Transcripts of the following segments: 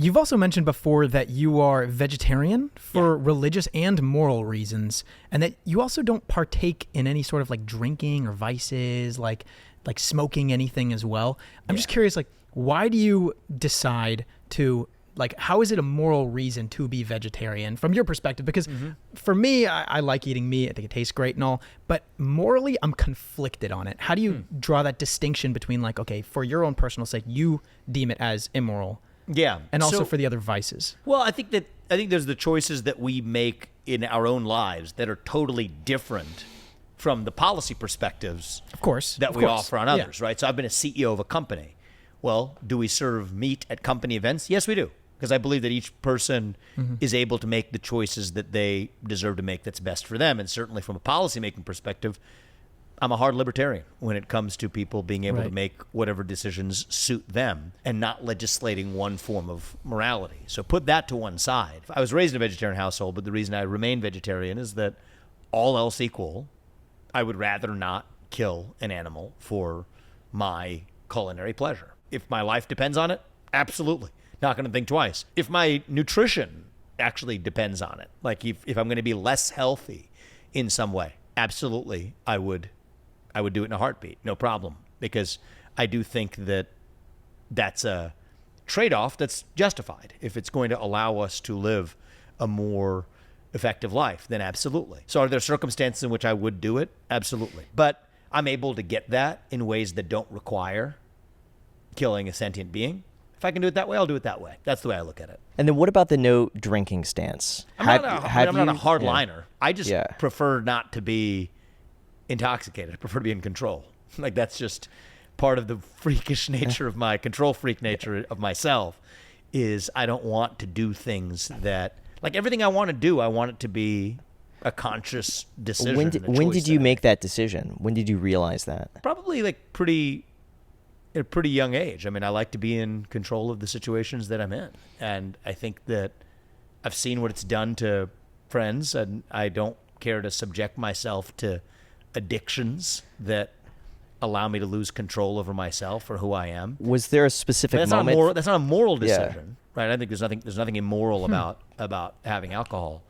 You've also mentioned before that you are vegetarian for religious and moral reasons, and that you also don't partake in any sort of like drinking or vices, like smoking anything as well. I'm just curious, like, why do you decide to, like, how is it a moral reason to be vegetarian from your perspective? Because for me, I like eating meat. I think it tastes great and all, but morally, I'm conflicted on it. How do you draw that distinction between, like, okay, for your own personal sake, you deem it as immoral, and also for the other vices? Well, I think there's the choices that we make in our own lives that are totally different from the policy perspectives, of course, that we offer on others, right? So I've been a CEO of a company. Well, do we serve meat at company events? Yes, we do. Because I believe that each person is able to make the choices that they deserve to make that's best for them. And certainly from a policymaking perspective, I'm a hard libertarian when it comes to people being able to make whatever decisions suit them and not legislating one form of morality. So put that to one side. I was raised in a vegetarian household, but the reason I remain vegetarian is that all else equal, I would rather not kill an animal for my culinary pleasure. If my life depends on it, absolutely. Not going to think twice. If my nutrition actually depends on it, like if I'm going to be less healthy in some way, absolutely, I would do it in a heartbeat, no problem. Because I do think that that's a trade-off that's justified. If it's going to allow us to live a more effective life, then absolutely. So are there circumstances in which I would do it? Absolutely. But I'm able to get that in ways that don't require killing a sentient being. If I can do it that way, I'll do it that way. That's the way I look at it. And then what about the no drinking stance? I'm not a hardliner. I just prefer not to be intoxicated. I prefer to be in control. Like, that's just part of the freakish nature of my control freak nature of myself, is I don't want to do things that, like, everything I want to do, I want it to be a conscious decision. When did you make that decision? When did you realize that? Probably like at a pretty young age. I mean, I like to be in control of the situations that I'm in. And I think that I've seen what it's done to friends, and I don't care to subject myself to addictions that allow me to lose control over myself or who I am. Was there a specific moment? That's not a moral decision, right? I think there's nothing immoral about having alcohol,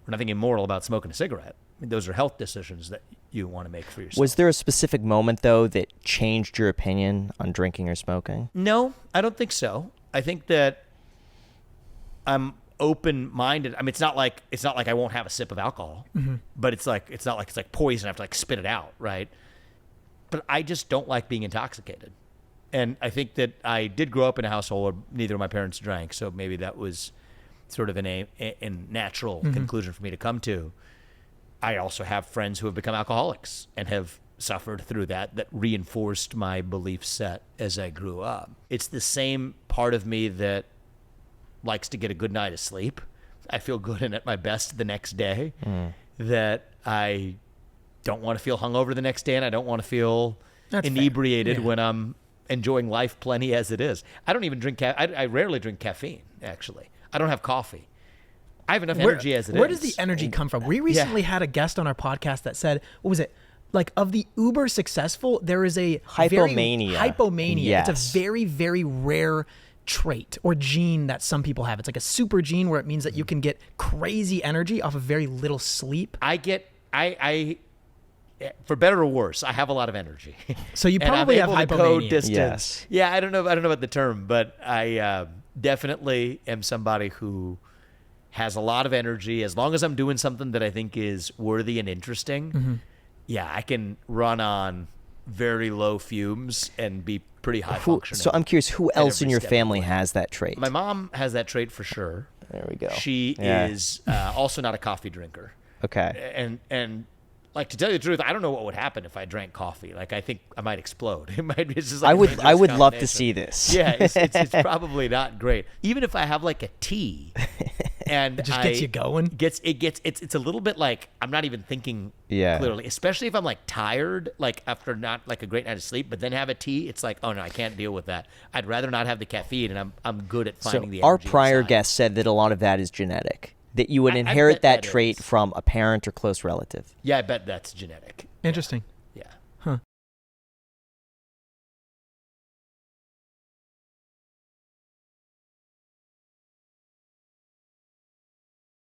or nothing immoral about smoking a cigarette. I mean, those are health decisions that you want to make for yourself. Was there a specific moment, though, that changed your opinion on drinking or smoking? No, I don't think so. I think that I'm open-minded. I mean, it's not like I won't have a sip of alcohol, but it's not like it's like poison. I have to like spit it out, right? But I just don't like being intoxicated. And I think that I did grow up in a household where neither of my parents drank, so maybe that was sort of a natural conclusion for me to come to. I also have friends who have become alcoholics and have suffered through that reinforced my belief set as I grew up. It's the same part of me that likes to get a good night of sleep. I feel good and at my best the next day, that I don't want to feel hungover the next day, and I don't want to feel inebriated when I'm enjoying life plenty as it is. I don't even drink I rarely drink caffeine, actually. I don't have coffee. I have enough energy as it is. Where does the energy come from? We recently had a guest on our podcast that said, what was it? Like, of the uber successful, there is a hypomania. Yes. It's a very, very rare trait or gene that some people have. It's like a super gene where it means that you can get crazy energy off of very little sleep. I for better or worse, I have a lot of energy. So you probably have hypomania. Distance. Yes. Yeah, I don't know about the term, but I definitely am somebody who has a lot of energy. As long as I'm doing something that I think is worthy and interesting, I can run on very low fumes and be pretty high functioning. So I'm curious, who else in your family has that trait? My mom has that trait for sure. There we go. She is also not a coffee drinker. Okay. And like, to tell you the truth, I don't know what would happen if I drank coffee. Like, I think I might explode. It's just like I would love to see this. Yeah, it's probably not great. Even if I have like a tea, and it just gets you going. It's a little bit like I'm not even thinking clearly. Especially if I'm like tired, like after not like a great night of sleep, but then have a tea. It's like, oh no, I can't deal with that. I'd rather not have the caffeine, and I'm good at finding the energy. Our prior inside. guest said that a lot of that is genetic. That you would inherit that trait from a parent or close relative. Yeah, I bet that's genetic. Interesting. Yeah. Huh.